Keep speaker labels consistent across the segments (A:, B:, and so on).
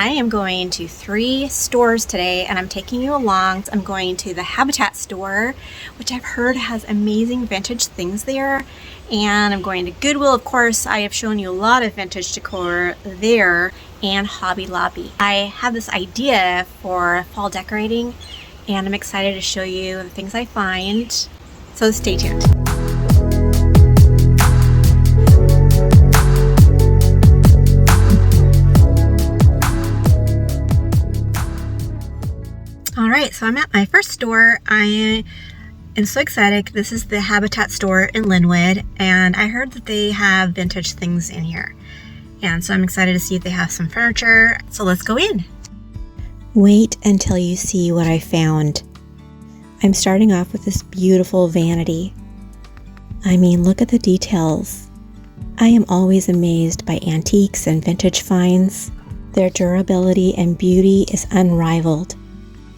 A: I am going to 3 stores today, and I'm taking you along. I'm going to the Habitat store, which I've heard has amazing vintage things there. And I'm going to Goodwill, of course. I have shown you a lot of vintage decor there, and Hobby Lobby. I have this idea for fall decorating, and I'm excited to show you the things I find. So stay tuned. All right, so I'm at my first store. I am so excited. This is the Habitat store in Linwood, and I heard that they have vintage things in here. And so I'm excited to see if they have some furniture. So let's go in. Wait until you see what I found. I'm starting off with this beautiful vanity. I mean, look at the details. I am always amazed by antiques and vintage finds. Their durability and beauty is unrivaled.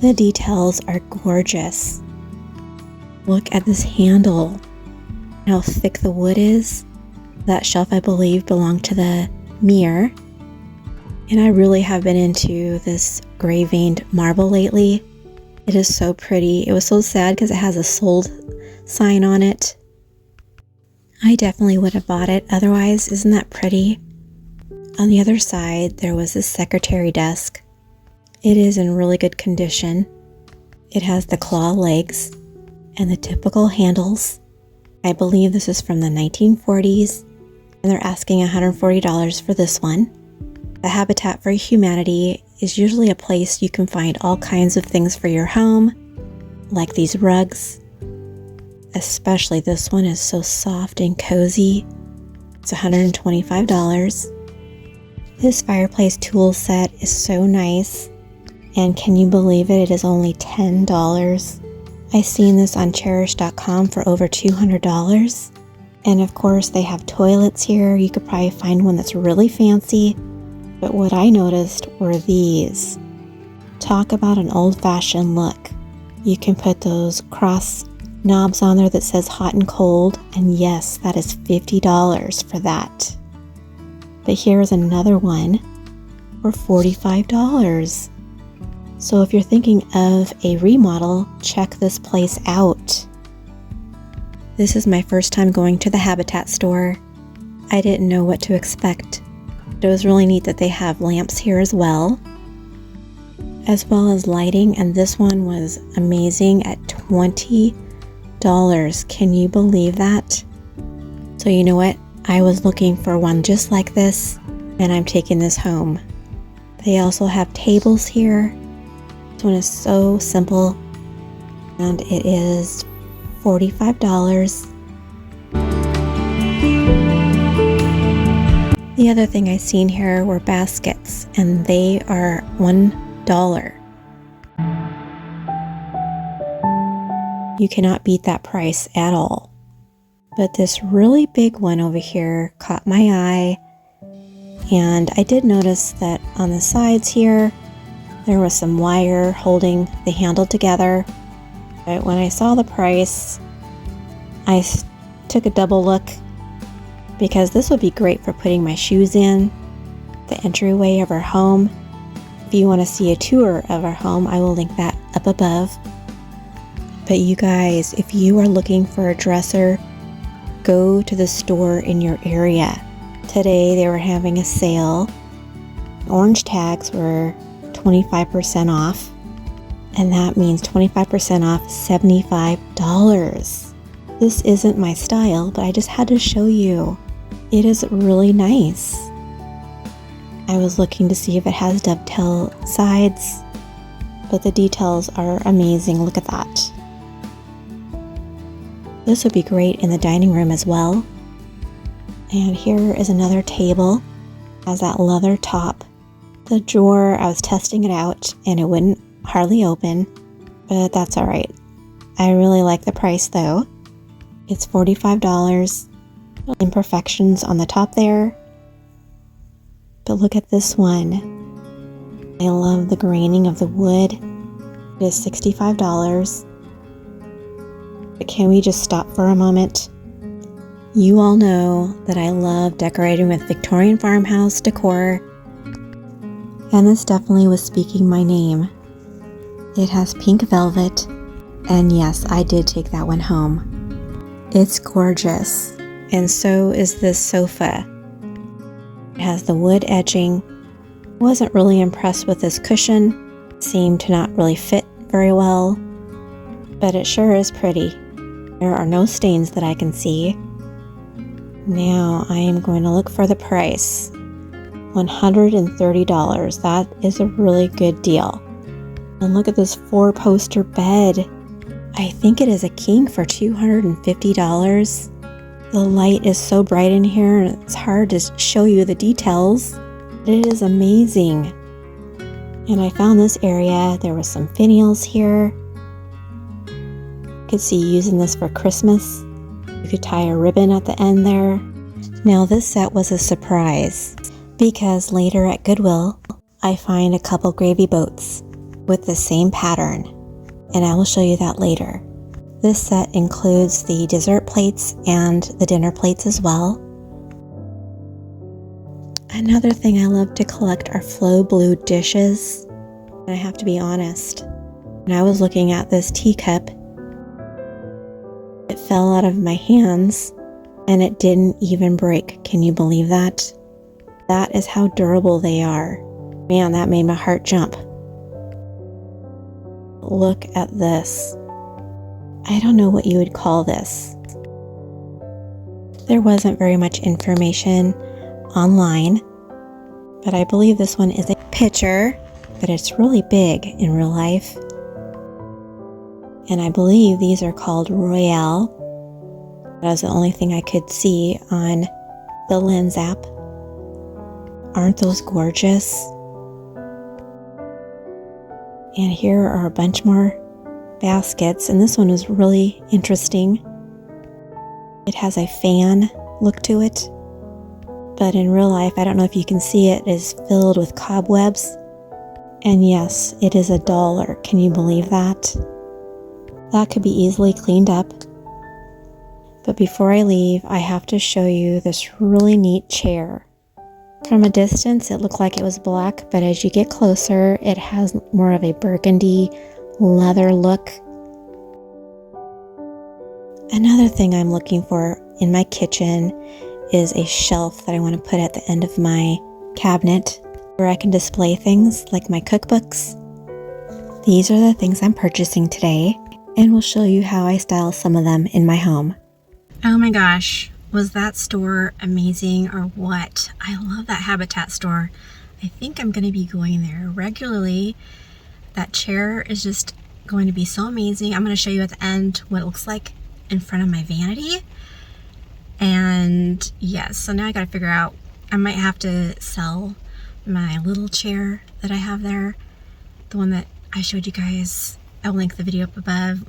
A: The details are gorgeous. Look at this handle, how thick the wood is. That shelf, I believe, belonged to the mirror. And I really have been into this gray veined marble lately. It is so pretty. It was so sad because it has a sold sign on it. I definitely would have bought it otherwise. Isn't that pretty? On the other side, there was this secretary desk. It is in really good condition. It has the claw legs and the typical handles. I believe this is from the 1940s, and they're asking $140 for this one. The Habitat for Humanity is usually a place you can find all kinds of things for your home, like these rugs. Especially this one is so soft and cozy. It's $125. This fireplace tool set is so nice. And can you believe it? It is only $10. I seen this on cherish.com for over $200. And of course they have toilets here. You could probably find one that's really fancy. But what I noticed were these. Talk about an old-fashioned look. You can put those cross knobs on there that says hot and cold. And yes, that is $50 for that. But here's another one for $45. So if you're thinking of a remodel, check this place out. This is my first time going to the Habitat store. I didn't know what to expect. It was really neat that they have lamps here as well as lighting, and this one was amazing at $20. Can you believe that? So you know what? I was looking for one just like this, and I'm taking this home. They also have tables here. This one is so simple, and it is $45. The other thing I seen here were baskets, and they are $1. You cannot beat that price at all. But this really big one over here caught my eye, and I did notice that on the sides here there was some wire holding the handle together. But when I saw the price, I took a double look, because this would be great for putting my shoes in, the entryway of our home. If you want to see a tour of our home, I will link that up above. But you guys, if you are looking for a dresser, go to the store in your area. Today they were having a sale. Orange tags were 25% off, and that means 25% off $75. This isn't my style, but I just had to show you. It is really nice. I was looking to see if it has dovetail sides, but the details are amazing. Look at that. This would be great in the dining room as well. And here is another table. It has that leather top. The drawer, I was testing it out and it wouldn't hardly open, but that's all right. I really like the price though. It's $45. Imperfections on the top there. But look at this one. I love the graining of the wood. It is $65. But can we just stop for a moment? You all know that I love decorating with Victorian farmhouse decor. And this definitely was speaking my name. It has pink velvet, and yes, I did take that one home. It's gorgeous, and so is this sofa. It has the wood edging. Wasn't really impressed with this cushion. It seemed to not really fit very well, but it sure is pretty. There are no stains that I can see. Now I am going to look for the price. $130. That is a really good deal. And look at this 4-poster bed. I think it is a king for $250. The light is so bright in here and it's hard to show you the details. It is amazing. And I found this area. There was some finials here. You could see using this for Christmas. You could tie a ribbon at the end there. Now this set was a surprise because later at Goodwill, I find a couple gravy boats with the same pattern, and I will show you that later. This set includes the dessert plates and the dinner plates as well. Another thing I love to collect are flow blue dishes. And I have to be honest, when I was looking at this teacup, it fell out of my hands and it didn't even break. Can you believe that? That is how durable they are. Man, that made my heart jump. Look at this. I don't know what you would call this. There wasn't very much information online, but I believe this one is a picture, but it's really big in real life. And I believe these are called Royale. That was the only thing I could see on the Lens app. Aren't those gorgeous? And here are a bunch more baskets, and this one is really interesting. It has a fan look to it, but in real life, I don't know if you can see it, is filled with cobwebs. And yes, it is $1. Can you believe that? That could be easily cleaned up. But before I leave, I have to show you this really neat chair. From a distance, it looked like it was black, but as you get closer, it has more of a burgundy leather look. Another thing I'm looking for in my kitchen is a shelf that I want to put at the end of my cabinet where I can display things like my cookbooks. These are the things I'm purchasing today, and we'll show you how I style some of them in my home. Oh my gosh, was that store amazing or what? I love that Habitat store. I think I'm going to be going there regularly. That chair is just going to be so amazing. I'm going to show you at the end what it looks like in front of my vanity. And yes, so now I got to figure out, I might have to sell my little chair that I have there. The one that I showed you guys. I'll link the video up above,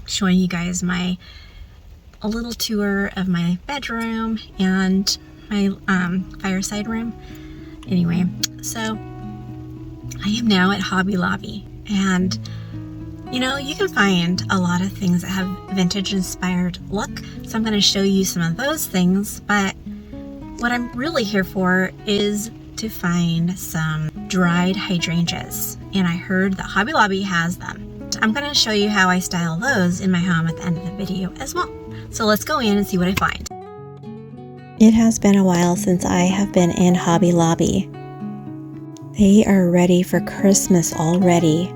A: showing you guys a little tour of my bedroom and my fireside room. Anyway, so I am now at Hobby Lobby, and you know, you can find a lot of things that have vintage inspired look, so I'm going to show you some of those things, but what I'm really here for is to find some dried hydrangeas, and I heard that Hobby Lobby has them. I'm going to show you how I style those in my home at the end of the video as well. So let's go in and see what I find. It has been a while since I have been in Hobby Lobby. They are ready for Christmas already.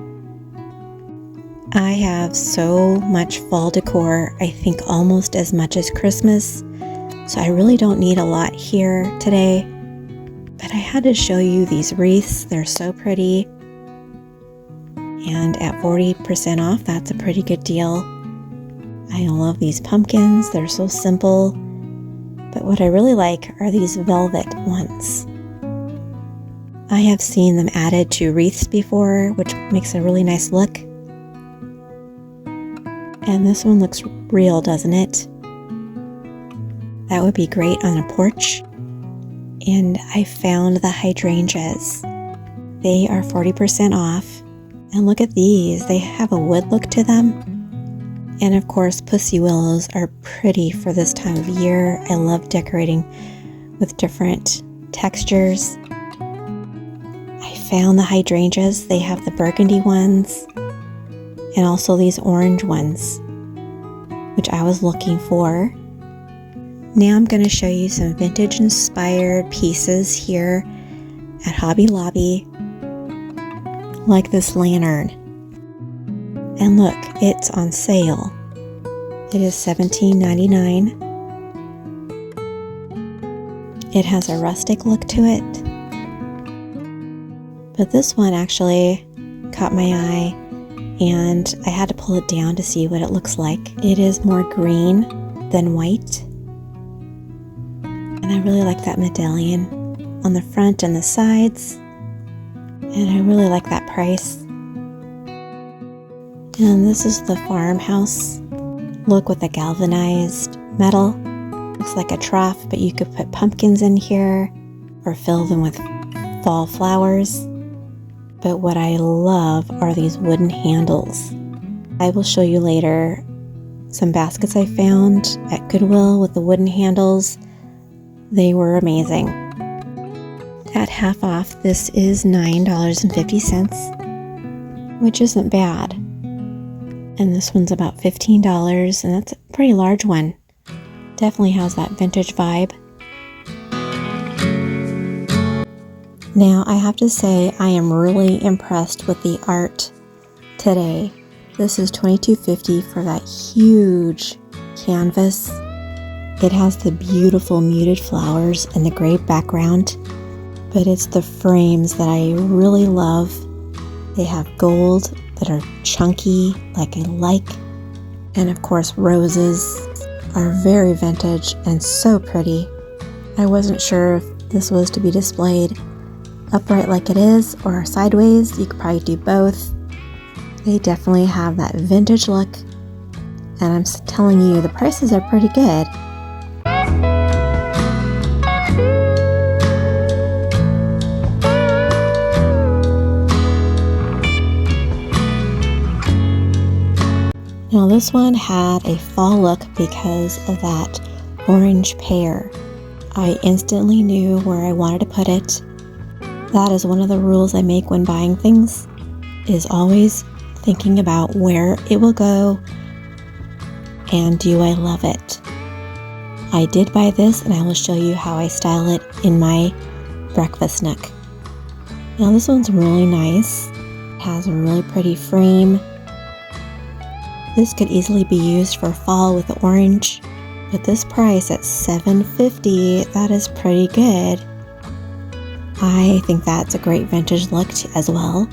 A: I have so much fall decor, I think almost as much as Christmas, so I really don't need a lot here today. But I had to show you these wreaths. They're so pretty. And at 40% off, that's a pretty good deal. I love these pumpkins. They're so simple. But what I really like are these velvet ones. I have seen them added to wreaths before, which makes a really nice look. And this one looks real, doesn't it? That would be great on a porch. And I found the hydrangeas. They are 40% off. And look at these. They have a wood look to them. And of course, pussy willows are pretty for this time of year. I love decorating with different textures. I found the hydrangeas. They have the burgundy ones and also these orange ones, which I was looking for. Now I'm going to show you some vintage inspired pieces here at Hobby Lobby, like this lantern. And look, it's on sale. It is $17.99. It has a rustic look to it. But this one actually caught my eye, and I had to pull it down to see what it looks like. It is more green than white. And I really like that medallion on the front and the sides. And I really like that price. And this is the farmhouse look with the galvanized metal. Looks like a trough, but you could put pumpkins in here or fill them with fall flowers. But what I love are these wooden handles. I will show you later some baskets I found at Goodwill with the wooden handles. They were amazing. At half off, this is $9.50, which isn't bad. And this one's about $15, and that's a pretty large one. Definitely has that vintage vibe. Now, I have to say, I am really impressed with the art today. This is $22.50 for that huge canvas. It has the beautiful muted flowers and the gray background, but it's the frames that I really love. They have gold that are chunky, like I like, and of course roses are very vintage and so pretty. I wasn't sure if this was to be displayed upright like it is or sideways. You could probably do both. They definitely have that vintage look, and I'm telling you, the prices are pretty good. Now this one had a fall look because of that orange pear. I instantly knew where I wanted to put it. That is one of the rules I make when buying things, is always thinking about where it will go and do I love it. I did buy this, and I will show you how I style it in my breakfast nook. Now this one's really nice. It has a really pretty frame. This could easily be used for fall with the orange, but this price at $7.50, that is pretty good. I think that's a great vintage look as well.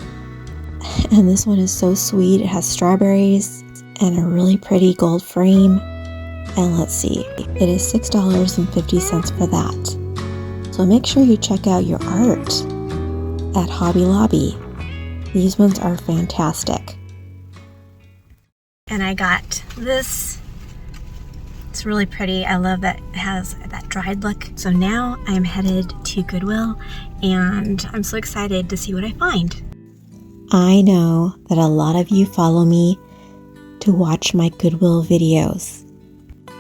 A: And this one is so sweet. It has strawberries and a really pretty gold frame. And let's see, it is $6.50 for that. So make sure you check out your art at Hobby Lobby. These ones are fantastic. And I got this. It's really pretty. I love that it has that dried look. So now I'm headed to Goodwill, and I'm so excited to see what I find. I know that a lot of you follow me to watch my Goodwill videos,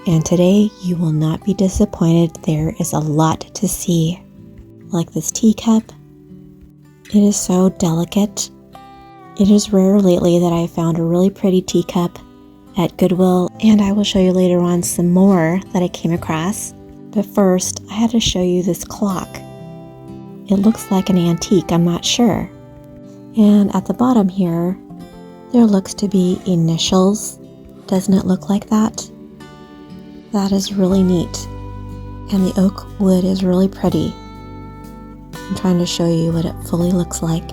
A: and today you will not be disappointed. There is a lot to see. Like this teacup. It is so delicate. It is rare lately that I found a really pretty teacup at Goodwill, and I will show you later on some more that I came across. But first, I had to show you this clock. It looks like an antique, I'm not sure. And at the bottom here, there looks to be initials. Doesn't it look like that? That is really neat. And the oak wood is really pretty. I'm trying to show you what it fully looks like.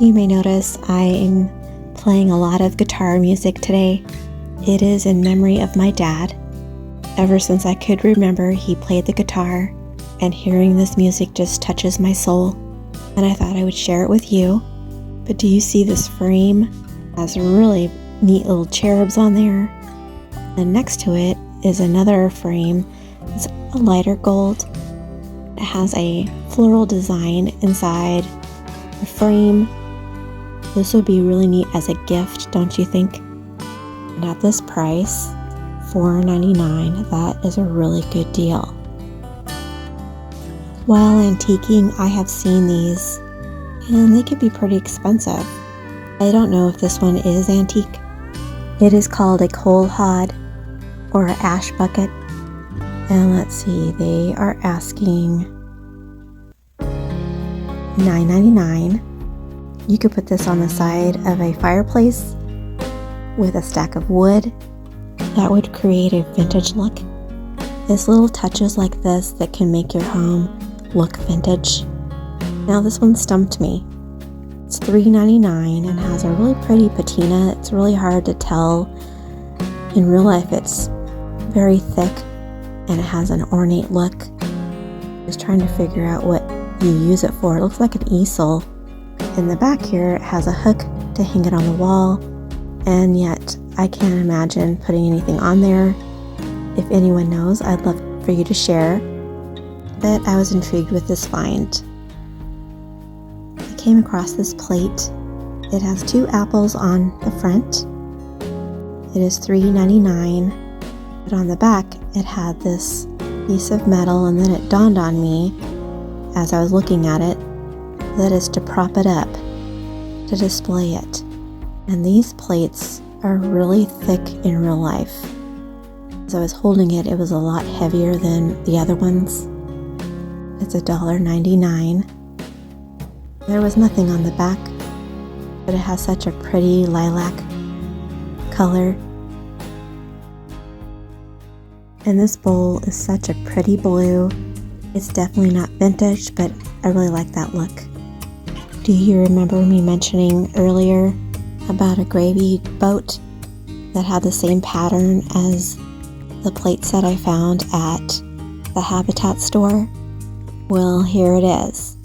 A: You may notice I'm playing a lot of guitar music today. It is in memory of my dad. Ever since I could remember, he played the guitar, and hearing this music just touches my soul. And I thought I would share it with you. But do you see this frame? It has really neat little cherubs on there. And next to it is another frame. It's a lighter gold. It has a floral design inside the frame. This would be really neat as a gift, don't you think? And at this price, $4.99. That is a really good deal. While antiquing, I have seen these, and they could be pretty expensive. I don't know if this one is antique. It is called a coal hod or an ash bucket. And let's see, they are asking $9.99. You could put this on the side of a fireplace with a stack of wood. That would create a vintage look. It's little touches like this that can make your home look vintage. Now this one stumped me. It's $3.99 and has a really pretty patina. It's really hard to tell. In real life it's very thick and it has an ornate look. Just trying to figure out what you use it for. It looks like an easel. In the back here it has a hook to hang it on the wall, and yet I can't imagine putting anything on there. If anyone knows, I'd love for you to share. But I was intrigued with this find. I came across this plate. It has 2 apples on the front. It is $3.99. But on the back it had this piece of metal, and then it dawned on me as I was looking at it that is to prop it up, to display it. And these plates are really thick in real life. As I was holding it, it was a lot heavier than the other ones. It's $1.99. There was nothing on the back, but it has such a pretty lilac color. And this bowl is such a pretty blue. It's definitely not vintage, but I really like that look. Do you remember me mentioning earlier about a gravy boat that had the same pattern as the plate set I found at the Habitat store? Well, here it is.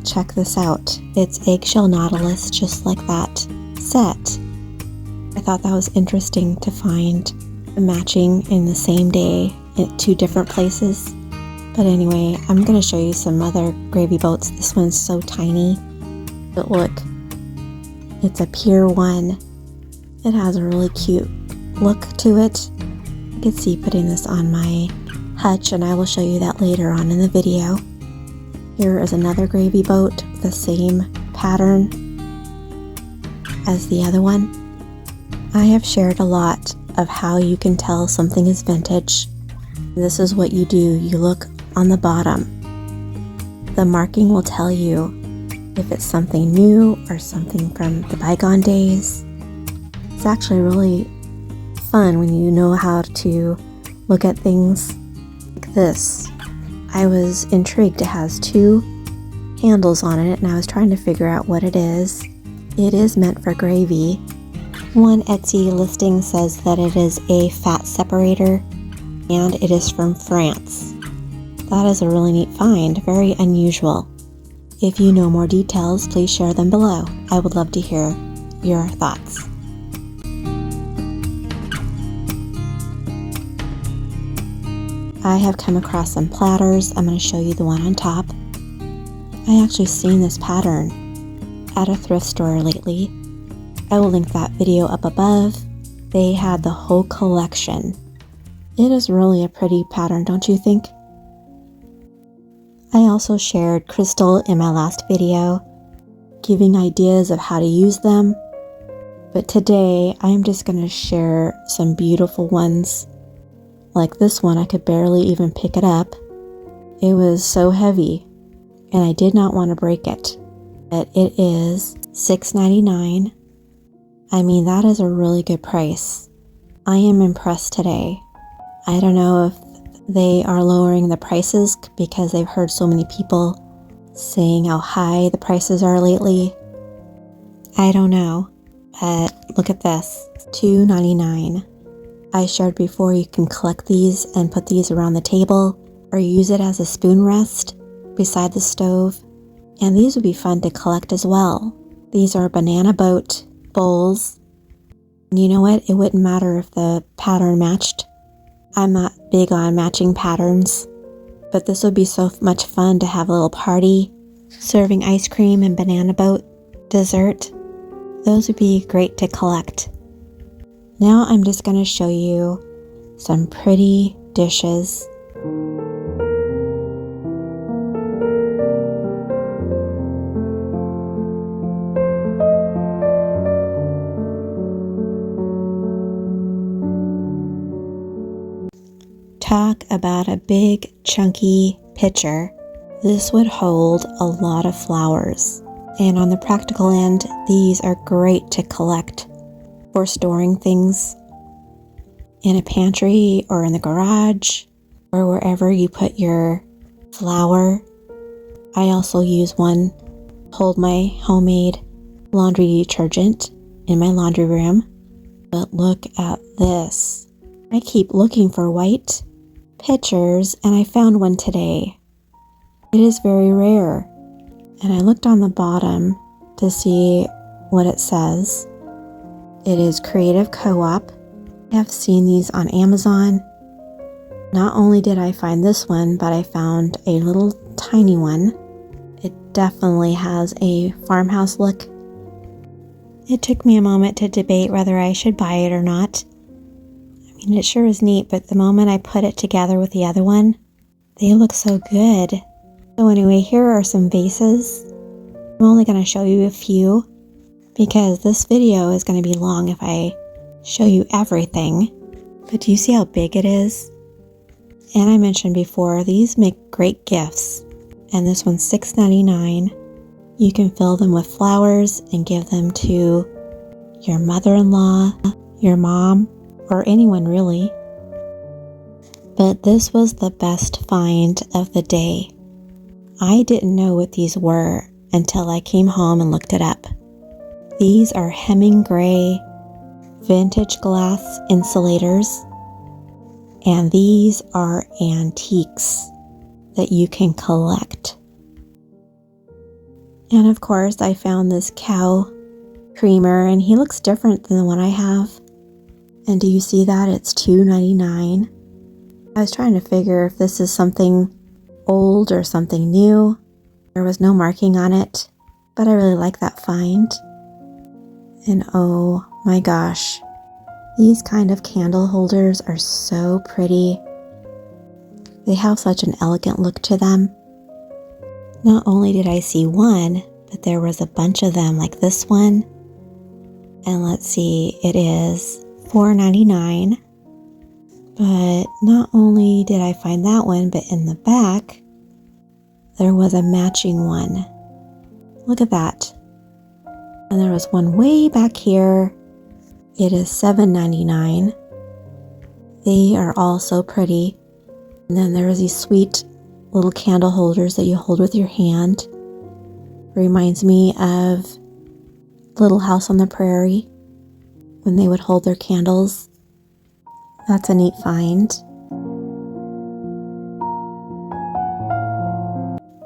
A: Check this out. It's eggshell nautilus, just like that set. I thought that was interesting to find matching in the same day at 2 different places. But anyway, I'm going to show you some other gravy boats. This one's so tiny. But look, it's a Pier 1. It has a really cute look to it. You can see putting this on my hutch, and I will show you that later on in the video. Here is another gravy boat with the same pattern as the other one. I have shared a lot of how you can tell something is vintage. This is what you do. You look on the bottom. The marking will tell you if it's something new or something from the bygone days. It's actually really fun when you know how to look at things like this. I was intrigued. It has 2 handles on it, and I was trying to figure out what it is. It is meant for gravy. One Etsy listing says that it is a fat separator, and it is from France. That is a really neat find, very unusual. If you know more details, please share them below. I would love to hear your thoughts. I have come across some platters. I'm going to show you the one on top. I actually seen this pattern at a thrift store lately. I will link that video up above. They had the whole collection. It is really a pretty pattern, don't you think? I also shared crystal in my last video, giving ideas of how to use them. But today, I'm just going to share some beautiful ones. Like this one, I could barely even pick it up. It was so heavy, and I did not want to break it. But it is $6.99. I mean, that is a really good price. I am impressed today. I don't know if they are lowering the prices because they've heard so many people saying how high the prices are lately. I don't know, but look at this, $2.99. I shared before you can collect these and put these around the table or use it as a spoon rest beside the stove. And these would be fun to collect as well. These are banana boat bowls. And you know what? It wouldn't matter if the pattern matched. I'm not big on matching patterns, but this would be so much fun to have a little party, serving ice cream and banana boat dessert. Those would be great to collect. Now I'm just going to show you some pretty dishes. Talk about a big chunky pitcher. This would hold a lot of flowers. And on the practical end, these are great to collect for storing things in a pantry or in the garage or wherever you put your flour. I also use one to hold my homemade laundry detergent in my laundry room. But look at this. I keep looking for white pitchers and I found one today. It is very rare. And I looked on the bottom to see what it says. It is Creative Co-op. I have seen these on Amazon. Not only did I find this one, but I found a little tiny one. It definitely has a farmhouse look. It took me a moment to debate whether I should buy it or not. I mean, it sure is neat, but the moment I put it together with the other one, they look so good. So anyway, here are some vases. I'm only going to show you a few because this video is going to be long if I show you everything. But do you see how big it is? And I mentioned before, these make great gifts. And this one's $6.99. You can fill them with flowers and give them to your mother-in-law, your mom, or anyone really. But this was the best find of the day. I didn't know what these were until I came home and looked it up. These are Hemming Gray vintage glass insulators, and these are antiques that you can collect. And of course, I found this cow creamer, and he looks different than the one I have. And do you see that? It's $2.99. I was trying to figure if this is something old or something new. There was no marking on it, but I really like that find. And oh my gosh, these kind of candle holders are so pretty. They have such an elegant look to them. Not only did I see one, but there was a bunch of them like this one. And let's see, it is $4.99. But not only did I find that one, but in the back, there was a matching one. Look at that. And there was one way back here. It is $7.99. They are all so pretty. And then there is these sweet little candle holders that you hold with your hand. Reminds me of Little House on the Prairie when they would hold their candles. That's a neat find.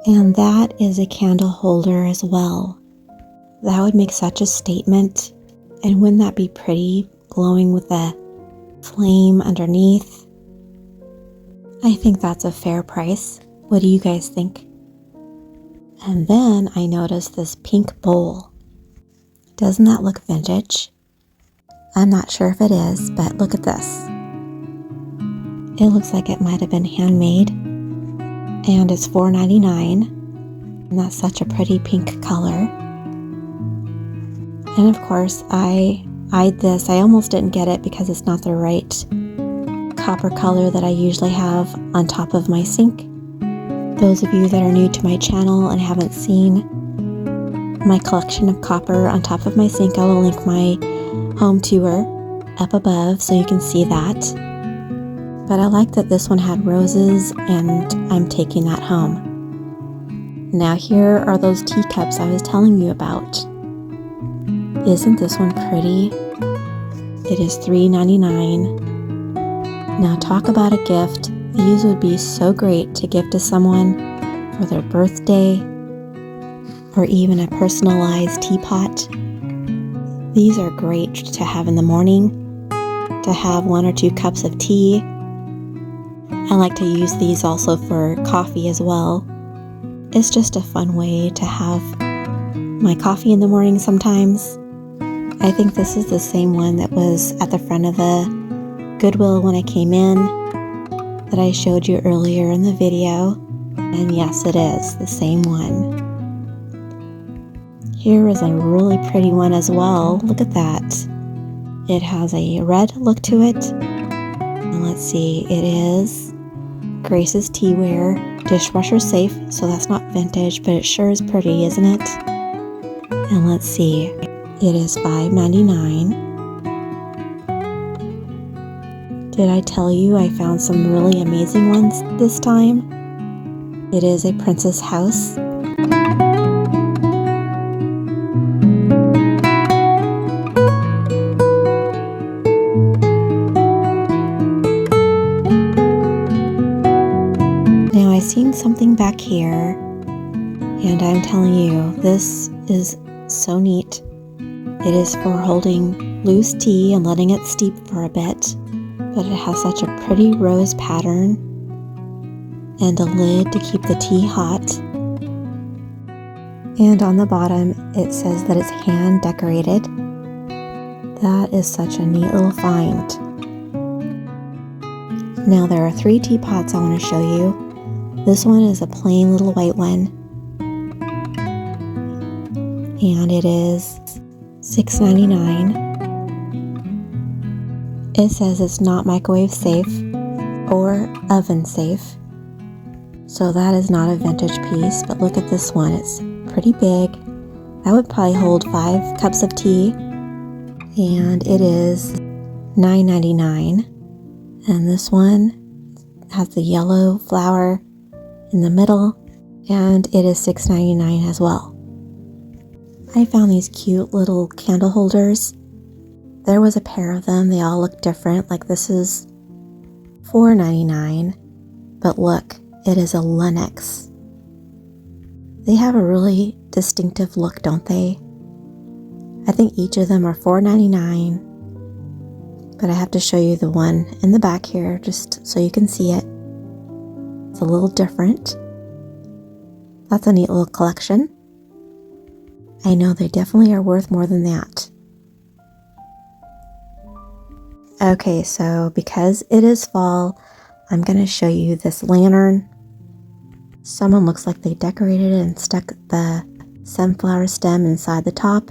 A: And that is a candle holder as well. That would make such a statement. And wouldn't that be pretty, glowing with a flame underneath? I think that's a fair price. What do you guys think? And then I noticed this pink bowl. Doesn't that look vintage? I'm not sure if it is, but look at this. It looks like it might have been handmade, and it's $4.99, and that's such a pretty pink color. And of course, I eyed this. I almost didn't get it because it's not the right copper color that I usually have on top of my sink. Those of you that are new to my channel and haven't seen my collection of copper on top of my sink, I will link my home tour up above so you can see that. But I like that this one had roses, and I'm taking that home. Now here are those teacups I was telling you about. Isn't this one pretty? It is $3.99. Now talk about a gift. These would be so great to give to someone for their birthday or even a personalized teapot. These are great to have in the morning, to have 1 or 2 cups of tea. I like to use these also for coffee as well. It's just a fun way to have my coffee in the morning sometimes. I think this is the same one that was at the front of the Goodwill when I came in that I showed you earlier in the video. And yes, it is the same one. Here is a really pretty one as well. Look at that. It has a red look to it. And let's see, it is Grace's Teaware, dishwasher safe, so that's not vintage, but it sure is pretty, isn't it? And let's see, it is $5.99. Did I tell you I found some really amazing ones this time? It is a princess house. Now I seen something back here, and I'm telling you, this is so neat. It is for holding loose tea and letting it steep for a bit, but it has such a pretty rose pattern and a lid to keep the tea hot. And on the bottom it says that it's hand decorated. That is such a neat little find. Now there are 3 teapots I want to show you. This one is a plain little white one, and it is $6.99. It says it's not microwave safe or oven safe, so that is not a vintage piece. But look at this one, it's pretty big. That would probably hold 5 cups of tea, and it is $9.99. And this one has the yellow flower in the middle, and it is $6.99 as well. I found these cute little candle holders. There was a pair of them. They all look different. Like this is $4.99, but look, it is a Lennox. They have a really distinctive look, don't they? I think each of them are $4.99, but I have to show you the one in the back here just so you can see it. It's a little different. That's a neat little collection. I know they definitely are worth more than that. Okay, so because it is fall, I'm going to show you this lantern. Someone looks like they decorated it and stuck the sunflower stem inside the top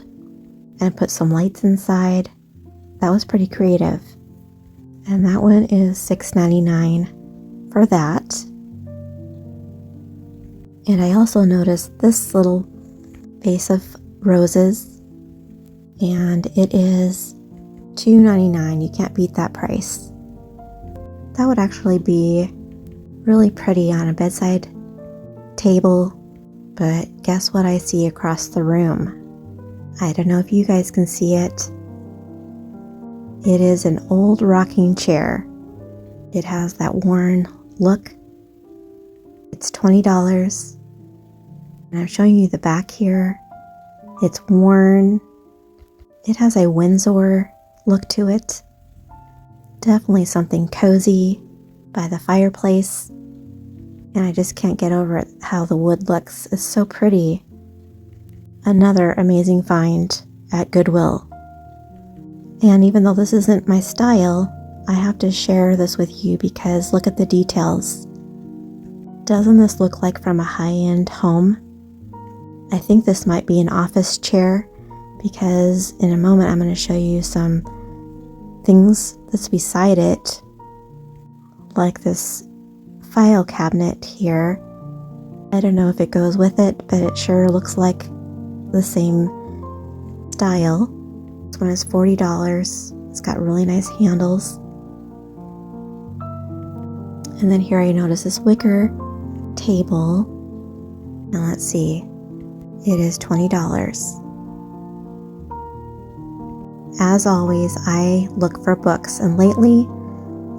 A: and put some lights inside. That was pretty creative. And that one is $6.99 for that. And I also noticed this little vase of roses, and it is $2.99. You can't beat that price. That would actually be really pretty on a bedside table, but guess what I see across the room? I don't know if you guys can see it. It is an old rocking chair. It has that worn look. It's $20. And I'm showing you the back here. It's worn. It has a Windsor look to it. Definitely something cozy by the fireplace. And I just can't get over it, how the wood looks. It's so pretty. Another amazing find at Goodwill. And even though this isn't my style, I have to share this with you because look at the details. Doesn't this look like from a high-end home? I think this might be an office chair because in a moment I'm going to show you some things that's beside it, like this file cabinet here. I don't know if it goes with it, but it sure looks like the same style. This one is $40. It's got really nice handles. And then here I notice this wicker table. Now let's see. It is $20. As always, I look for books, and lately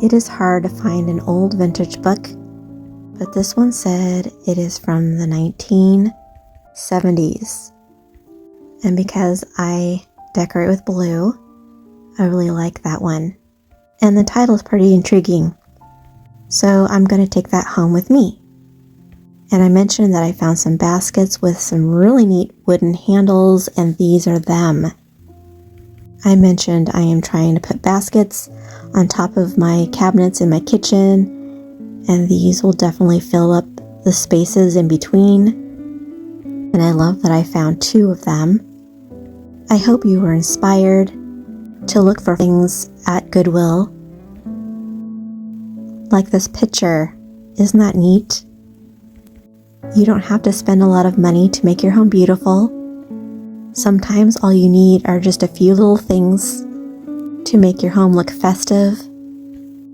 A: it is hard to find an old vintage book, but this one said it is from the 1970s. And because I decorate with blue, I really like that one. And the title is pretty intriguing. So I'm going to take that home with me. And I mentioned that I found some baskets with some really neat wooden handles, and these are them. I mentioned I am trying to put baskets on top of my cabinets in my kitchen, and these will definitely fill up the spaces in between. And I love that I found 2 of them. I hope you were inspired to look for things at Goodwill. Like this picture. Isn't that neat? You don't have to spend a lot of money to make your home beautiful. Sometimes all you need are just a few little things to make your home look festive.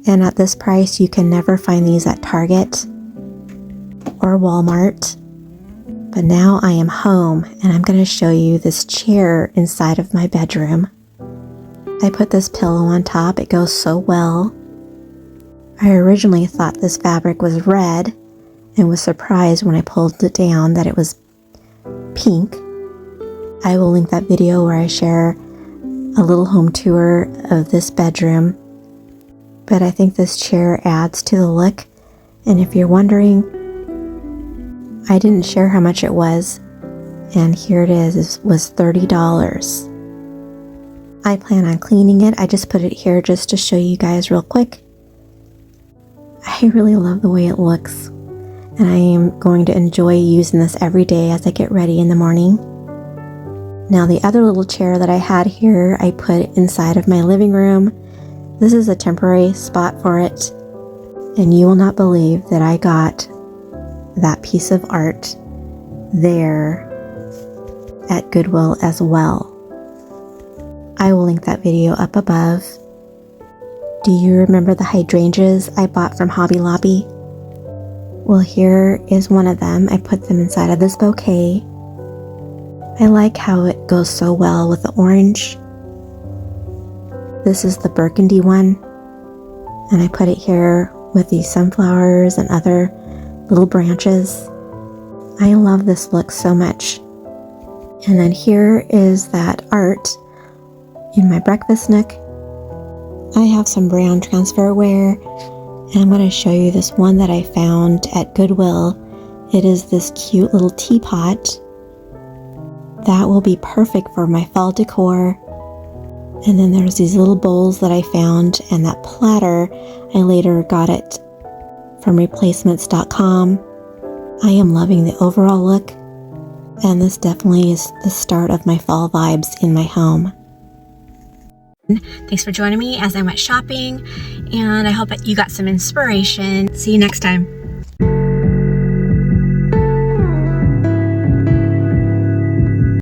A: And at this price, you can never find these at Target or Walmart. But now I am home and I'm going to show you this chair inside of my bedroom. I put this pillow on top. It goes so well. I originally thought this fabric was red and was surprised when I pulled it down that it was pink. I will link that video where I share a little home tour of this bedroom. But I think this chair adds to the look. And if you're wondering, I didn't share how much it was. And here it is. It was $30. I plan on cleaning it. I just put it here just to show you guys real quick. I really love the way it looks. And I am going to enjoy using this every day as I get ready in the morning. Now the other little chair that I had here, I put inside of my living room. This is a temporary spot for it. And you will not believe that I got that piece of art there at Goodwill as well. I will link that video up above. Do you remember the hydrangeas I bought from Hobby Lobby? Well, here is one of them. I put them inside of this bouquet. I like how it goes so well with the orange. This is the burgundy one. And I put it here with these sunflowers and other little branches. I love this look so much. And then here is that art in my breakfast nook. I have some brown transferware, and I'm going to show you this one that I found at Goodwill. It is this cute little teapot. That will be perfect for my fall decor. And then there's these little bowls that I found, and that platter, I later got it from replacements.com. I am loving the overall look, and this definitely is the start of my fall vibes in my home. Thanks for joining me as I went shopping, and I hope that you got some inspiration. See you next time.